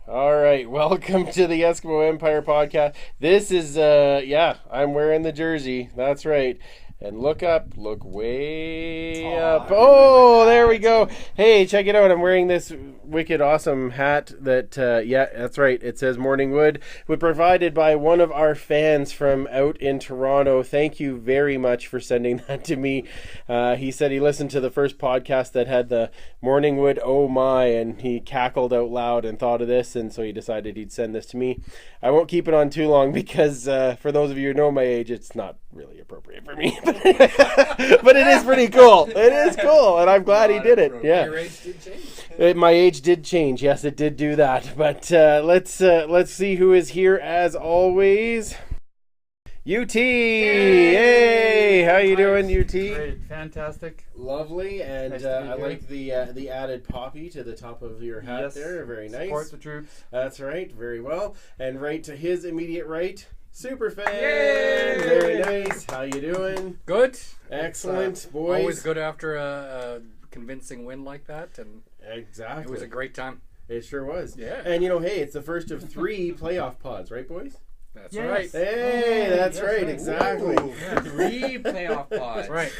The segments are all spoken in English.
All right, welcome to the Eskimo Empire podcast. This is, I'm wearing the jersey. That's right. And look way up. Oh, there we go. Hey, check it out. I'm wearing this wicked awesome hat that, that's right. It says Morning Wood. Provided by one of our fans from out in Toronto. Thank you very much for sending that to me. He said he listened to the first podcast that had the Morning Wood, oh my, and he cackled out loud and thought of this, and so he decided he'd send this to me. I won't keep it on too long because for those of you who know my age, it's not really appropriate for me. But it is pretty cool. It is cool, and I'm glad he did it. Yeah, your age did change. My age did change. Yes, it did do that. But let's see who is here as always. UT, hey, how you doing, UT? Great, fantastic, lovely, and nice I like the added poppy to the top of your hat. Yes. There, very nice. Support the troops. That's right, very well. And right to his immediate right, Superfan. Yay! Very nice. How you doing? Good. Excellent, boys. Always good after a convincing win like that, and exactly, it was a great time. It sure was. Yeah. And hey, it's the first of 3 playoff pods, right, boys? That's yes. right. Hey, that's right, exactly. Yeah, 3 playoff pods. Right.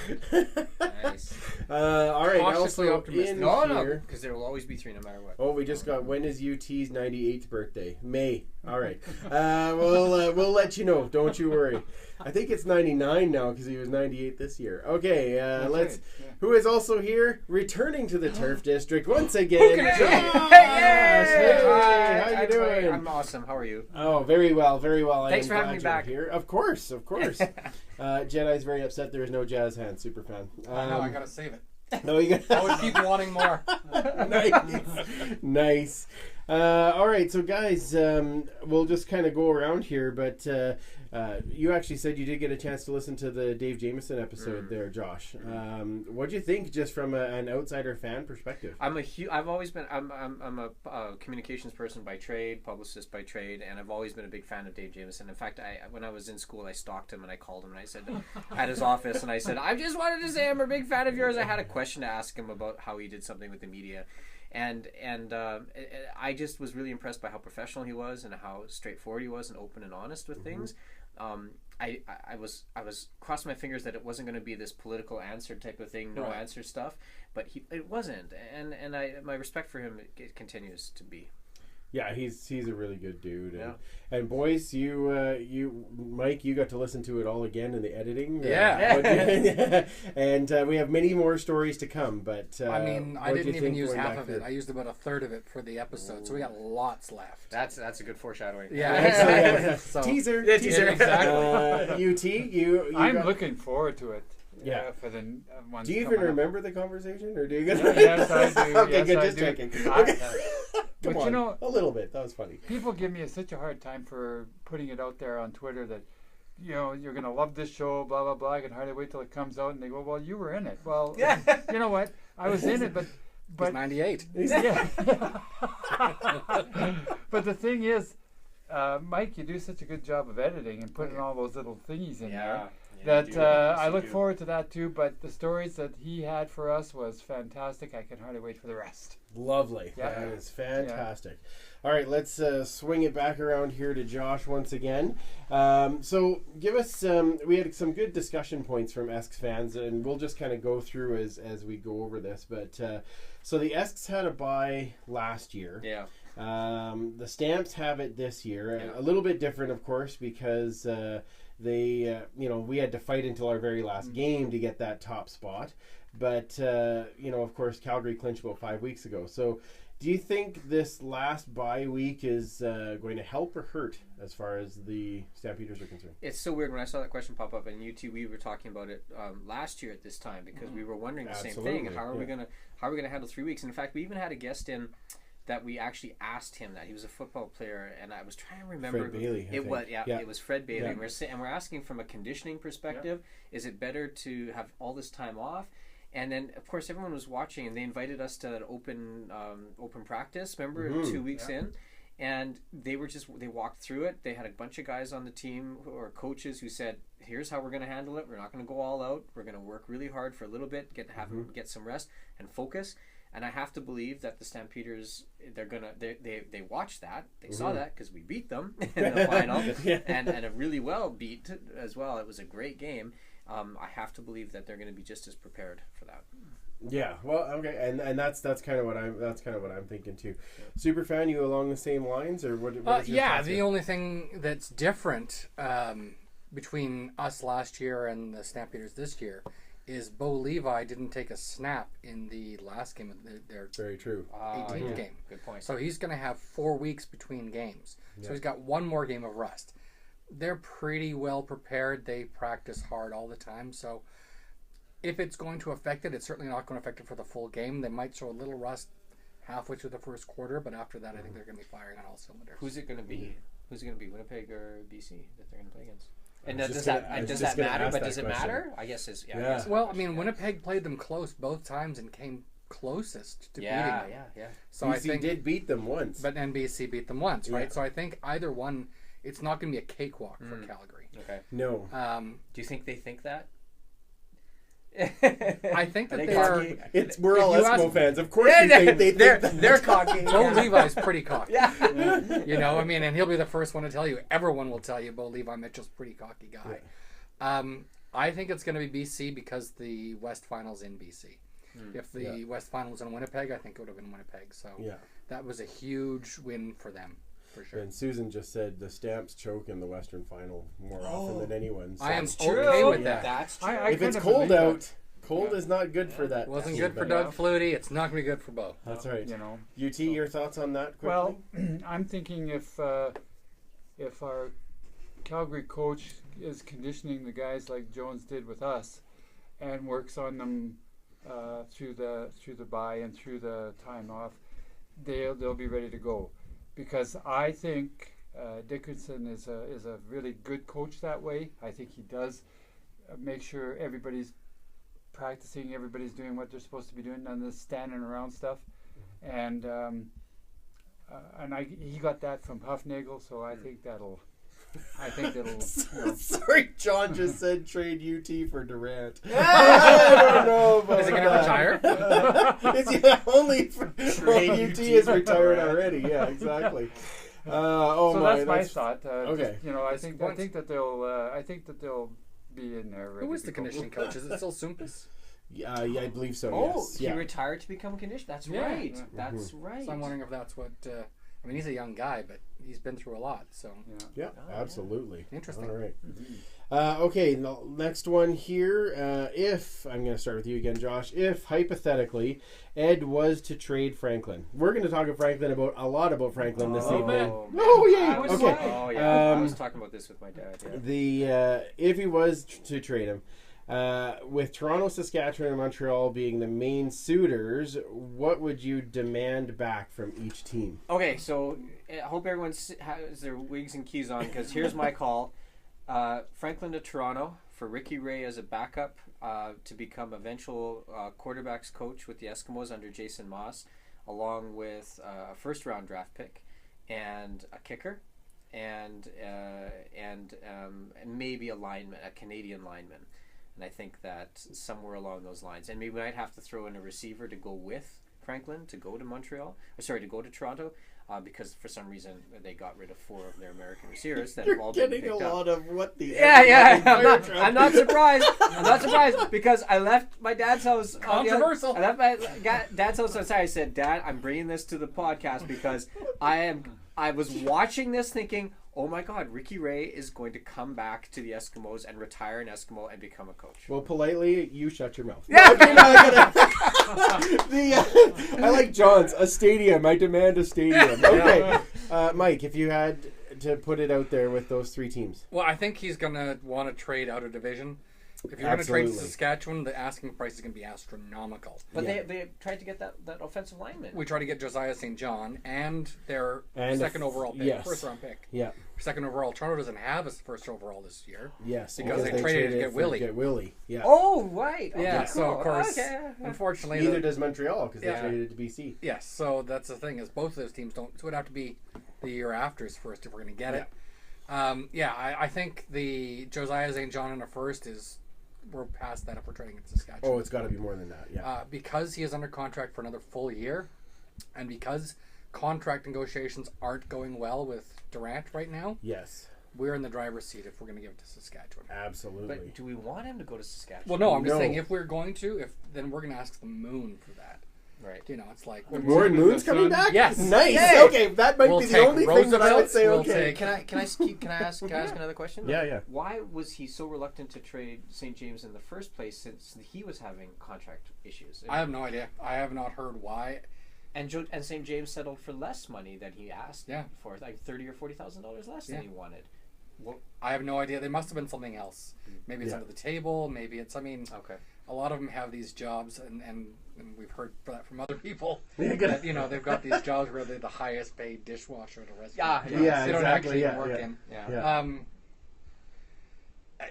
Nice. All right, Cautiously also optimistic. in No, here. because there will always be 3 no matter what. Oh, we just got, when is UT's 98th birthday? May. All right. We'll let you know. Don't you worry. I think it's 99 now because he was 98 this year. Okay, let's. Right. Yeah. Who is also here, returning to the Turf District once again? Josh. Hey, How you doing? I'm awesome. How are you? Oh, very well, very well. Thanks for I am having me glad back. you're here. Of course. Jedi's very upset there is no jazz hand, super fan. I know, I gotta save it. No, you got. I always keep wanting more. Nice. All right, so guys, we'll just kind of go around here, but you actually said you did get a chance to listen to the Dave Jameson episode there, Josh. What'd you think, just from an outsider fan perspective? I've always been. I'm a communications person by trade, publicist by trade, and I've always been a big fan of Dave Jameson. In fact, when I was in school, I stalked him and I called him and I said at his office and I said, I just wanted to say I'm a big fan of yours. I had a question to ask him about how he did something with the media. And I just was really impressed by how professional he was and how straightforward he was and open and honest with things. I was crossing my fingers that it wasn't going to be this political answer type of thing, no answer stuff, but it wasn't, and my respect for him it continues to be. Yeah, he's a really good dude. And boys, you Mike, you got to listen to it all again in the editing. Yeah. And we have many more stories to come. But I mean, I didn't even use half of it. I used about a third of it for the episode, so we got lots left. That's a good foreshadowing. Yeah. So, teaser. Exactly. UT, I'm looking forward to it. Yeah. For the ones. Do you even remember the conversation, or do you? Yes, I do. Okay, yes, good. I Just do. checking. Come But on, you know, a little bit. That was funny. people give me such a hard time for putting it out there on Twitter that, you're going to love this show, blah, blah, blah. I can hardly wait till it comes out. And they go, well, you were in it. Well, you know what? I was in it, but He's 98. yeah. But the thing is, Mike, you do such a good job of editing and putting all those little thingies in there. That I look forward to that too, but the stories that he had for us was fantastic. I can hardly wait for the rest. Lovely. Yeah. That is fantastic. All right, let's swing it back around here to Josh once again. So give us, we had some good discussion points from Esks fans, and we'll just kind of go through as we go over this. But so the Esks had a bye last year. Yeah. The Stamps have it this year. A little bit different, of course, because they, we had to fight until our very last game to get that top spot. But, of course, Calgary clinched about 5 weeks ago. So do you think this last bye week is going to help or hurt as far as the Stampeders are concerned? It's so weird when I saw that question pop up, and you two, we were talking about it last year at this time because we were wondering the same thing. How are we gonna handle 3 weeks? And in fact, we even had a guest in that we actually asked him that. He was a football player, and I was trying to remember. Fred Bailey, it was Fred Bailey. Yeah. And we're asking from a conditioning perspective, is it better to have all this time off? And then, of course, everyone was watching, and they invited us to that open practice. Remember, 2 weeks in, and they walked through it. They had a bunch of guys on the team or coaches who said, "Here's how we're going to handle it. We're not going to go all out. We're going to work really hard for a little bit, get some rest and focus." And I have to believe that the Stampeders, they watched that. They saw that because we beat them in the final, and a really well beat as well. It was a great game. I have to believe that they're going to be just as prepared for that. Yeah, well, okay, and that's kind of what I'm thinking too. Superfan, you along the same lines, or what is your thoughts the here? only thing that's different between us last year and the Stampeders this year is Bo Levi didn't take a snap in the last game of their Very true. 18th game. Good point. So he's going to have 4 weeks between games. Yeah. So he's got one more game of rest. They're pretty well prepared. They practice hard all the time. So if it's going to affect it, it's certainly not going to affect it for the full game. They might show a little rust halfway through the first quarter, but after that, I think they're going to be firing on all cylinders. Who's it going to be? Who's it going to be? Winnipeg or BC that they're going to play against? And I was does just that gonna matter? ask But that does it question. matter? I guess it's Yeah. I guess Well, I mean, Winnipeg played them close both times and came closest to beating them. Yeah. So BC I think, did beat them once. but NBC beat them once, right? Yeah. So I think either one, it's not going to be a cakewalk for Calgary. Okay. No. Do you think they think that? I think that they are. We're all if you Eskimo ask- fans. Of course, we think they think that. they're cocky. Bo Levi's pretty cocky. Yeah. You know, I mean, and he'll be the first one to tell you. Everyone will tell you Bo Levi Mitchell's a pretty cocky guy. I think it's going to be BC because the West Final's in BC. If the West Final was in Winnipeg, I think it would have been Winnipeg. So that was a huge win for them, for sure. And Susan just said the Stamps choke in the Western Final more often than anyone. So I am true. okay with that. That's true. if it's cold out, cold is not good for that. Wasn't team, good for but- Doug Flutie. It's not going to be good for Bo. That's right. You know. UT, your thoughts on that quickly? Well, I'm thinking if our Calgary coach is conditioning the guys like Jones did with us, and works on them through the bye and through the time off, they'll be ready to go. Because I think Dickinson is a really good coach that way. I think he does make sure everybody's practicing, everybody's doing what they're supposed to be doing, none of this standing around stuff. And he got that from Huffnagel, so I think that'll. You know. Sorry, John just said trade UT for Durant. I don't know about Is he going to retire? only for UT is retired already. Yeah, exactly. So that's my thought. okay. Just, you know, I think that they'll be in there. Who was the conditioning coach? Is it still Sumpus? Yeah, I believe so. Oh, yes. he Yeah. retired to become conditioned. That's Yeah. right. Yeah. That's right. So I'm wondering if that's what. I mean, he's a young guy, but he's been through a lot. So Yeah, absolutely. Interesting. All right. Okay, the next one here. If I'm going to start with you again, Josh. If hypothetically Ed was to trade Franklin, we're going to talk about a lot about Franklin this evening. man. Oh yeah. I was, Okay. Oh yeah. I was talking about this with my dad. Yeah. The if he was to trade him, with Toronto, Saskatchewan, and Montreal being the main suitors, what would you demand back from each team? Okay, so I hope everyone has their wigs and keys on, because here's my call. Franklin to Toronto for Ricky Ray as a backup to become eventual quarterbacks coach with the Eskimos under Jason Moss, along with a first-round draft pick and a kicker and maybe a lineman, a Canadian lineman. And I think that somewhere along those lines, and maybe we might have to throw in a receiver to go with Franklin to go to Toronto, because for some reason they got rid of 4 of their American receivers that have all been picked up. of what the I'm not surprised. I'm not surprised because I left my dad's house. Controversial. I left my dad's house outside. I said, "Dad, I'm bringing this to the podcast because I was watching this thinking, oh my God, Ricky Ray is going to come back to the Eskimos and retire an Eskimo and become a coach." Well, politely, you shut your mouth. Yeah. Okay, no, I like John's. A stadium. I demand a stadium. Okay. Mike, if you had to put it out there with those 3 teams. Well, I think he's going to want to trade out of division. If you're going to trade Absolutely. Saskatchewan, the asking price is going to be astronomical. But they tried to get that offensive lineman. We tried to get Josiah St. John and their And second overall pick, yes. first round pick. Yeah. Second overall. Toronto doesn't have a first overall this year. Yes. Because they traded to get Willie. Get Willie. Yeah. Oh, right. Okay, Yeah, cool. so of course, Okay. unfortunately, Neither does Montreal because Yeah. they traded it to BC. yes. So that's the thing is both of those teams don't. So it would have to be the year after's first if we're going to get it. I think the Josiah St. John in a first is we're past that if we're trading in Saskatchewan. Oh, it's got to be more than that. Yeah. Because he is under contract for another full year, and because contract negotiations aren't going well with Durant right now, Yes. we're in the driver's seat if we're going to give it to Saskatchewan. Absolutely. But do we want him to go to Saskatchewan? Well, no, I'm just No. saying if we're going to, then we're going to ask the moon for that. Right. You know, it's like Warren Moon's coming back? Yes. Nice. Yay. Okay, that might We'll be the take only thing that I would Roosevelt's, say we'll okay. take- Can I ask another question? Yeah. Why was he so reluctant to trade St. James in the first place, since he was having contract issues? I have no idea. I have not heard why. And St. James settled for less money than he asked for, like $30,000 or $40,000 less than he wanted. Well, I have no idea. They must have been something else. Maybe it's under the table. Maybe it's. I mean, a lot of them have these jobs, and we've heard that from other people. That, you know, they've got these jobs where they're the highest paid dishwasher at a restaurant. They don't actually even work in.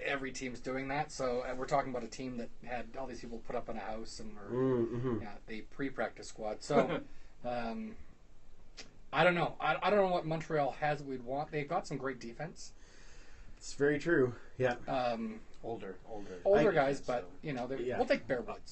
Every team's doing that. So we're talking about a team that had all these people put up in a house and were the pre-practice squad. So I don't know. I don't know what Montreal has that we'd want. They've got some great defense. It's very true. Yeah. older Guys, but you know, we'll take Bearwoods.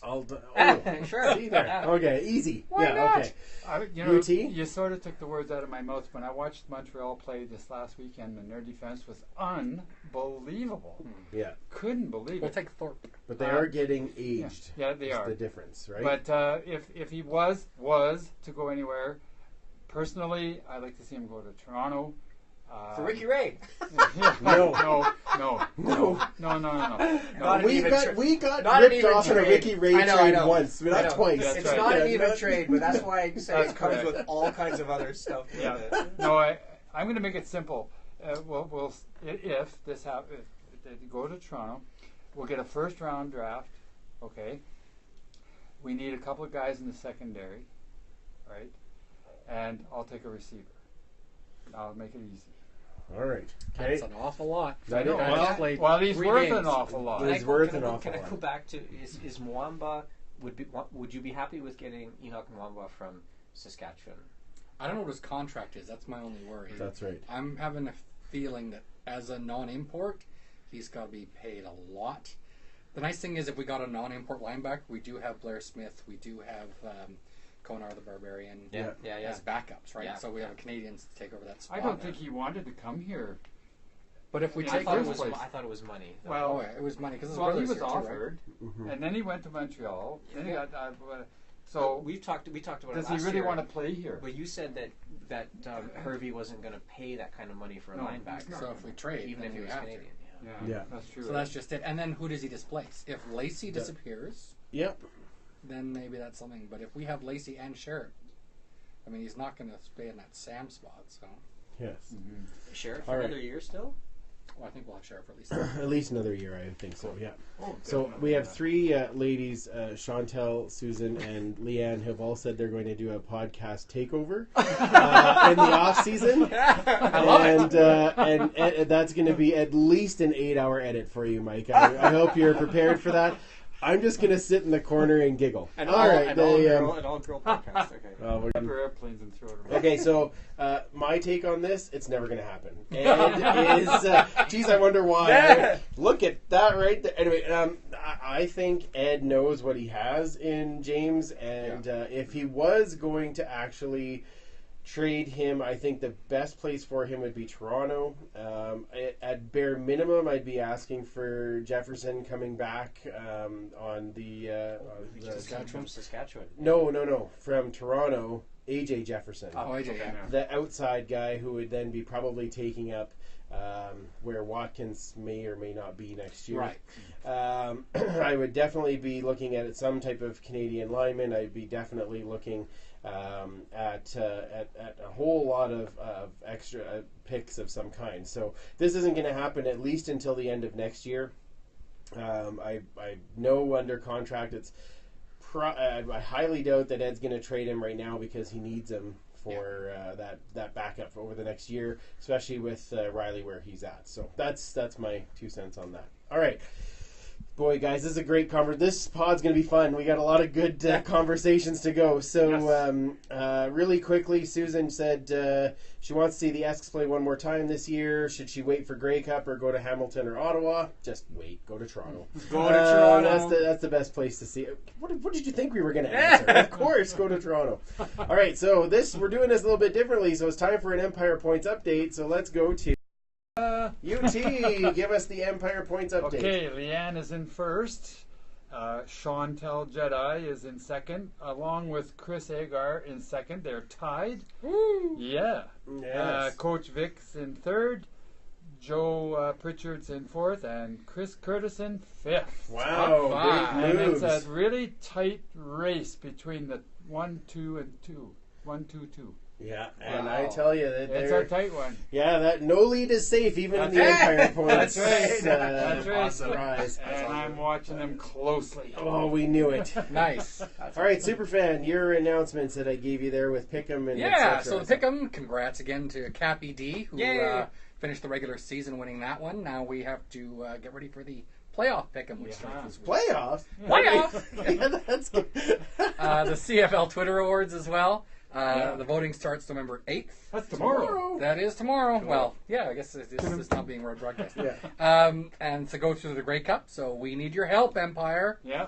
Sure. See there. Okay, easy. Why not? Okay. UT? UT? You sort of took the words out of my mouth when I watched Montreal play this last weekend, and their defense was unbelievable. Yeah. Couldn't believe We'll it. take Thorpe. But they are getting aged. Yeah, they That's are. the difference, right? But if he was to go anywhere, personally, I'd like to see him go to Toronto. For Ricky Ray. No. We got ripped off in a Ricky Ray trade once, but not twice. It's not an even trade, but that's why I say it comes with all kinds of other stuff. Yeah. No, I'm going to make it simple. If this happens, if they go to Toronto, we'll get a first round draft. Okay. We need a couple of guys in the secondary, right? And I'll take a receiver. I'll make it easy. All right. Okay. That's an awful lot. I know. Well, he's worth an awful lot. He's worth an awful lot. Can I go back to is Mwamba? Would you be happy with getting Enoch Mwamba from Saskatchewan? I don't know what his contract is. That's my only worry. That's right. I'm having a feeling that as a non-import, he's got to be paid a lot. The nice thing is if we got a non-import linebacker, we do have Blair Smith. We do have Konar the Barbarian as backups, right? So we have Canadians to take over that spot. I don't think he wanted to come here. But if we I take thought his place, I thought it was money. Well, it was money because he was offered, and then he went to Montreal. Then he got. So we talked about. Does it he last really year, want to play here? But you said that Hervey wasn't going to pay that kind of money for a linebacker. So if we trade, even if he was Canadian. Yeah, that's true. So that's just it. And then who does he displace? If Lacey disappears, then maybe that's something. But if we have Lacey and Sherritt, I mean, he's not going to stay in that Sam spot. So yes, Sherritt for another year still. Well, I think we'll have Sherritt for at least at least another year. I think so. Yeah. So we have three ladies, Chantel, Susan, and Leanne, who have all said they're going to do a podcast takeover in the off season. And that's going to be at least an 8-hour edit for you, Mike. I hope you're prepared for that. I'm just going to sit in the corner and giggle. An all-girl podcast. Okay. Pepper airplanes and throw it around. Okay, so my take on this, it's never going to happen. Ed is, geez, I wonder why. Look at that right there. Anyway, I think Ed knows what he has in James, and if he was going to actually trade him, I think the best place for him would be Toronto. At bare minimum, I'd be asking for Jefferson coming back on the Saskatchewan. No, from Toronto, AJ Jefferson. AJ, the outside guy who would then be probably taking up where Watkins may or may not be next year. Right. I would definitely be looking at some type of Canadian lineman. I'd be definitely looking at a whole lot of extra picks of some kind. So this isn't going to happen at least until the end of next year. I know under contract I highly doubt that Ed's going to trade him right now because he needs him for that backup over the next year, especially with Riley where he's at. So that's my 2 cents on that. All right. Boy, guys, this is a great conversation. This pod's going to be fun. We got a lot of good conversations to go. So, really quickly, Susan said she wants to see the Esks play one more time this year. Should she wait for Grey Cup or go to Hamilton or Ottawa? Just wait. Go to Toronto. Go to Toronto. That's the best place to see it. What did you think we were going to answer? Of course, go to Toronto. All right, so we're doing this a little bit differently. So it's time for an Empire Points update. So let's go to UT. Give us the Empire Points update. Okay, Leanne is in first. Chantel Jedi is in second, along with Chris Agar in second. They're tied. Woo. Yeah. Yes. Coach Vic's in third. Joe Pritchard's in fourth, and Chris Curtis in fifth. Wow, big And moves. it's a really tight race between the 1, 2, and 2. 1, 2, 2. Yeah, and Wow. I tell you that It's a tight one. yeah, that no lead is safe even in the That's Empire right. Points. That's right. That's right. Awesome. Surprise. And I'm watching them closely. Oh, we knew it. Nice. All right, Superfan, your announcements that I gave you there with Pick'em and Yeah, et so cetera. the Pick'em, congrats again to Cappy D, who Yay. finished the regular season winning that one. Now we have to get ready for the playoff Pick'em, which starts this week. Playoff? Playoff! Yeah, that's good. The CFL Twitter Awards as well. The voting starts November 8th. That's tomorrow. That is tomorrow. Well, yeah, I guess this is not being broadcast. Yeah. And to go through the Grey Cup, so we need your help, Empire. Yeah.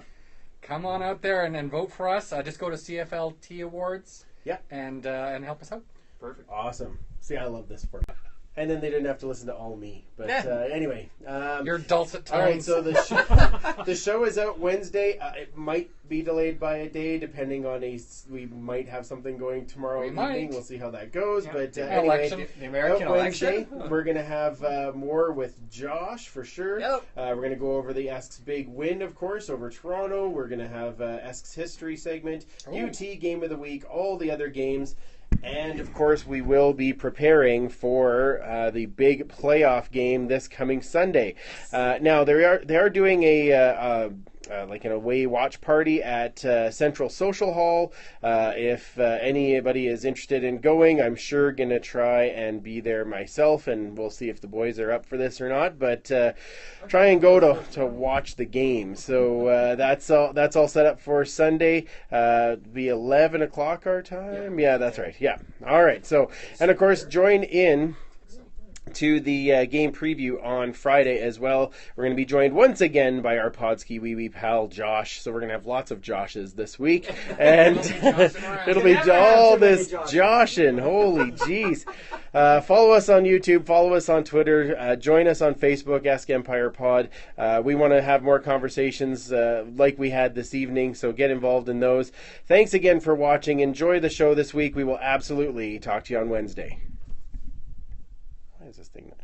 Come on out there and vote for us. Just go to CFLT Awards. Yeah. And help us out. Perfect. Awesome. See, I love this part. And then they didn't have to listen to all me. But anyway. Your dulcet tones. All right, so the show is out Wednesday. It might be delayed by a day, depending on we might have something going tomorrow We evening. might. We'll see how that goes. Yeah. But Election. anyway, The American out Wednesday, election. we're gonna have more with Josh for sure. Yep. We're gonna go over the Esks big win, of course, over Toronto. We're gonna have Esks history segment, Oh. UT game of the week, all the other games. And, of course, we will be preparing for the big playoff game this coming Sunday. Now, they are doing like an away watch party at Central Social Hall. If anybody is interested in going, I'm sure going to try and be there myself, and we'll see if the boys are up for this or not. But try and go to watch the game. So that's all set up for Sunday. Be 11 o'clock our time. Yeah, that's right. Yeah. All right. So, and of course, join in to the game preview on Friday as well. We're going to be joined once again by our Podski wee pal Josh. So we're going to have lots of Joshes this week, and it'll be all this Joshin'. Holy jeez! Follow us on YouTube. Follow us on Twitter. Join us on Facebook. Ask Empire Pod. We want to have more conversations like we had this evening. So get involved in those. Thanks again for watching. Enjoy the show this week. We will absolutely talk to you on Wednesday. Why is this thing not?